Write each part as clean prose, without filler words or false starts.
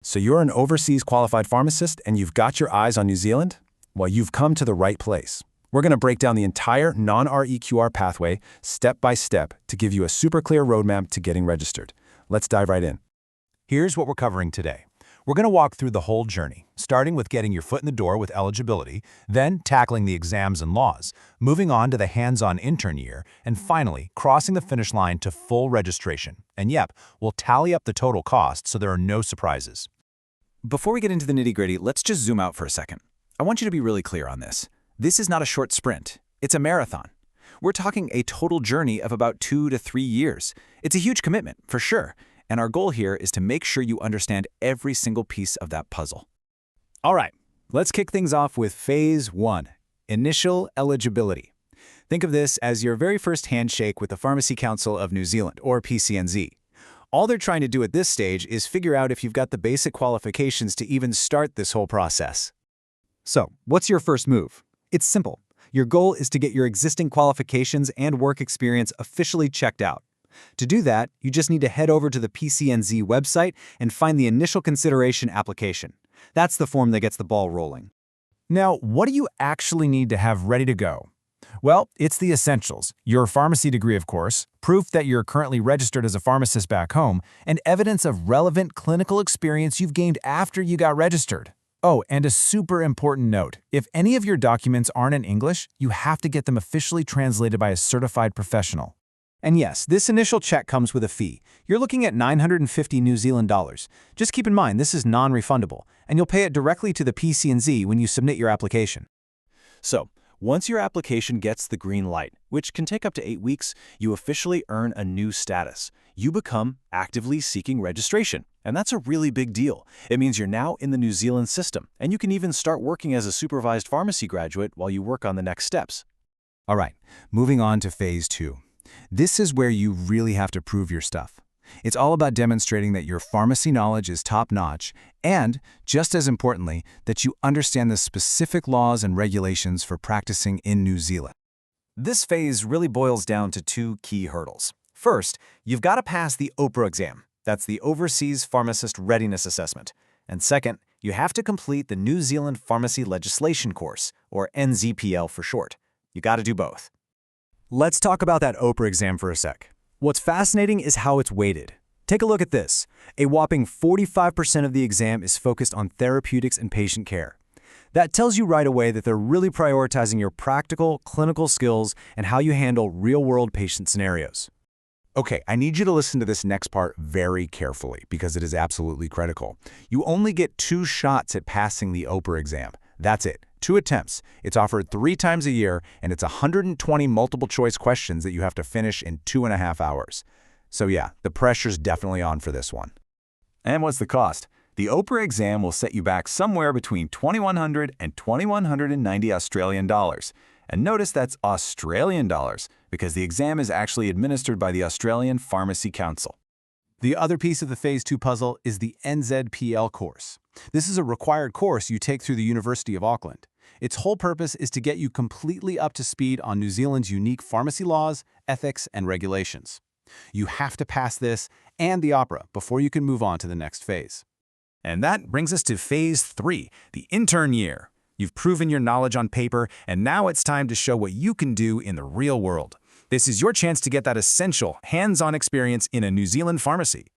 So you're an overseas qualified pharmacist and you've got your eyes on New Zealand? Well, you've come to the right place. We're going to break down the entire non-REQR pathway step by step to give you a super clear roadmap to getting registered. Let's dive right in. Here's what we're covering today. We're going to walk through the whole journey, starting with getting your foot in the door with eligibility, then tackling the exams and laws, moving on to the hands-on intern year, and finally crossing the finish line to full registration. And yep, we'll tally up the total cost so there are no surprises. Before we get into the nitty-gritty, let's just zoom out for a second. I want you to be really clear on this. This is not a short sprint. It's a marathon. We're talking a total journey of about 2 to 3 years. It's a huge commitment, for sure. And our goal here is to make sure you understand every single piece of that puzzle. All right, let's kick things off with Phase 1, Initial Eligibility. Think of this as your very first handshake with the Pharmacy Council of New Zealand, or PCNZ. All they're trying to do at this stage is figure out if you've got the basic qualifications to even start this whole process. So, what's your first move? It's simple. Your goal is to get your existing qualifications and work experience officially checked out. To do that, you just need to head over to the PCNZ website and find the Initial Consideration application. That's the form that gets the ball rolling. Now, what do you actually need to have ready to go? Well, it's the essentials. Your pharmacy degree, of course, proof that you're currently registered as a pharmacist back home, and evidence of relevant clinical experience you've gained after you got registered. Oh, and a super important note. If any of your documents aren't in English, you have to get them officially translated by a certified professional. And yes, this initial check comes with a fee. You're looking at 950 New Zealand dollars. Just keep in mind this is non-refundable, and you'll pay it directly to the PCNZ when you submit your application. So, once your application gets the green light, which can take up to 8 weeks, you officially earn a new status. You become actively seeking registration, and that's a really big deal. It means you're now in the New Zealand system, and you can even start working as a supervised pharmacy graduate while you work on the next steps. All right, moving on to Phase 2. This is where you really have to prove your stuff. It's all about demonstrating that your pharmacy knowledge is top-notch and, just as importantly, that you understand the specific laws and regulations for practicing in New Zealand. This phase really boils down to 2 key hurdles. First, you've got to pass the OPRA exam. That's the Overseas Pharmacist Readiness Assessment. And second, you have to complete the New Zealand Pharmacy Legislation course, or NZPL for short. You got to do both. Let's talk about that OPRA exam for a sec. What's fascinating is how it's weighted. Take a look at this. A whopping 45% of the exam is focused on therapeutics and patient care. That tells you right away that they're really prioritizing your practical, clinical skills and how you handle real-world patient scenarios. Okay, I need you to listen to this next part very carefully because it is absolutely critical. You only get 2 shots at passing the OPRA exam. That's it. 2 attempts. It's offered 3 times a year, and it's 120 multiple-choice questions that you have to finish in 2.5 hours. So yeah, the pressure's definitely on for this one. And what's the cost? The OPRA exam will set you back somewhere between 2,100 and 2,190 Australian dollars. And notice that's Australian dollars, because the exam is actually administered by the Australian Pharmacy Council. The other piece of the Phase 2 puzzle is the NZPL course. This is a required course you take through the University of Auckland. Its whole purpose is to get you completely up to speed on New Zealand's unique pharmacy laws, ethics, and regulations. You have to pass this and the OPRA before you can move on to the next phase. And that brings us to Phase 3, the intern year. You've proven your knowledge on paper, and now it's time to show what you can do in the real world. This is your chance to get that essential, hands-on experience in a New Zealand pharmacy.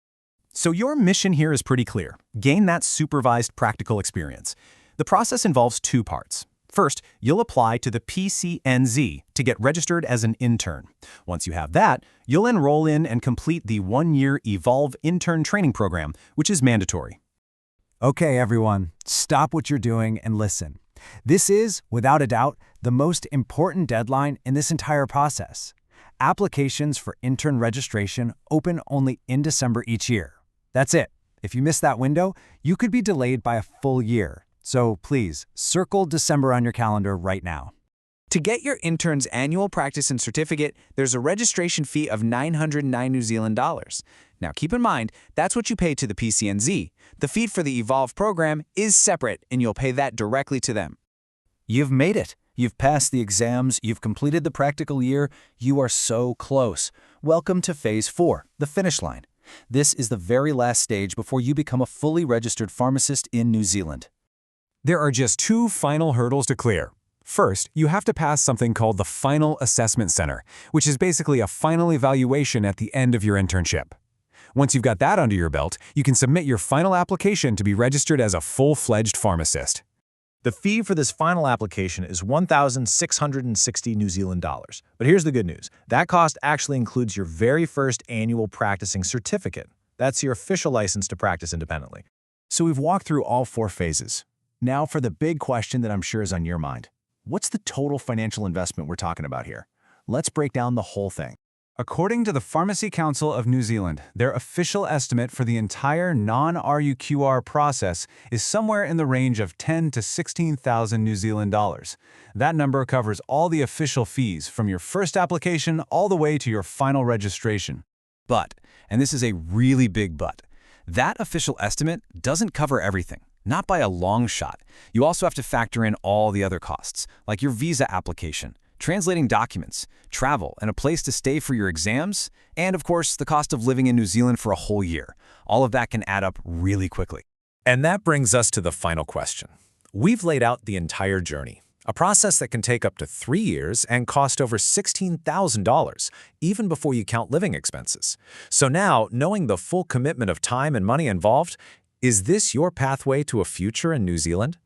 So your mission here is pretty clear. Gain that supervised practical experience. The process involves 2 parts. First, you'll apply to the PCNZ to get registered as an intern. Once you have that, you'll enroll in and complete the 1-year Evolve Intern Training Program, which is mandatory. Okay, everyone, stop what you're doing and listen. This is, without a doubt, the most important deadline in this entire process. Applications for intern registration open only in December each year. That's it. If you miss that window, you could be delayed by a full year. So please, circle December on your calendar right now. To get your intern's annual practice and certificate, there's a registration fee of 909 New Zealand dollars. Now keep in mind, that's what you pay to the PCNZ. The fee for the Evolve program is separate, and you'll pay that directly to them. You've made it. You've passed the exams, you've completed the practical year, you are so close. Welcome to Phase 4, the finish line. This is the very last stage before you become a fully registered pharmacist in New Zealand. There are just 2 final hurdles to clear. First, you have to pass something called the Final Assessment Center, which is basically a final evaluation at the end of your internship. Once you've got that under your belt, you can submit your final application to be registered as a full-fledged pharmacist. The fee for this final application is 1,660 New Zealand dollars. But here's the good news. That cost actually includes your very first annual practicing certificate. That's your official license to practice independently. So we've walked through all 4 phases. Now for the big question that I'm sure is on your mind. What's the total financial investment we're talking about here? Let's break down the whole thing. According to the Pharmacy Council of New Zealand, their official estimate for the entire non-REQR process is somewhere in the range of 10 to 16,000 New Zealand dollars. That number covers all the official fees from your first application all the way to your final registration. But, and this is a really big but, that official estimate doesn't cover everything. Not by a long shot. You also have to factor in all the other costs, like your visa application, translating documents, travel, and a place to stay for your exams, and of course, the cost of living in New Zealand for a whole year. All of that can add up really quickly. And that brings us to the final question. We've laid out the entire journey, a process that can take up to 3 years and cost over $16,000, even before you count living expenses. So now, knowing the full commitment of time and money involved, is this your pathway to a future in New Zealand?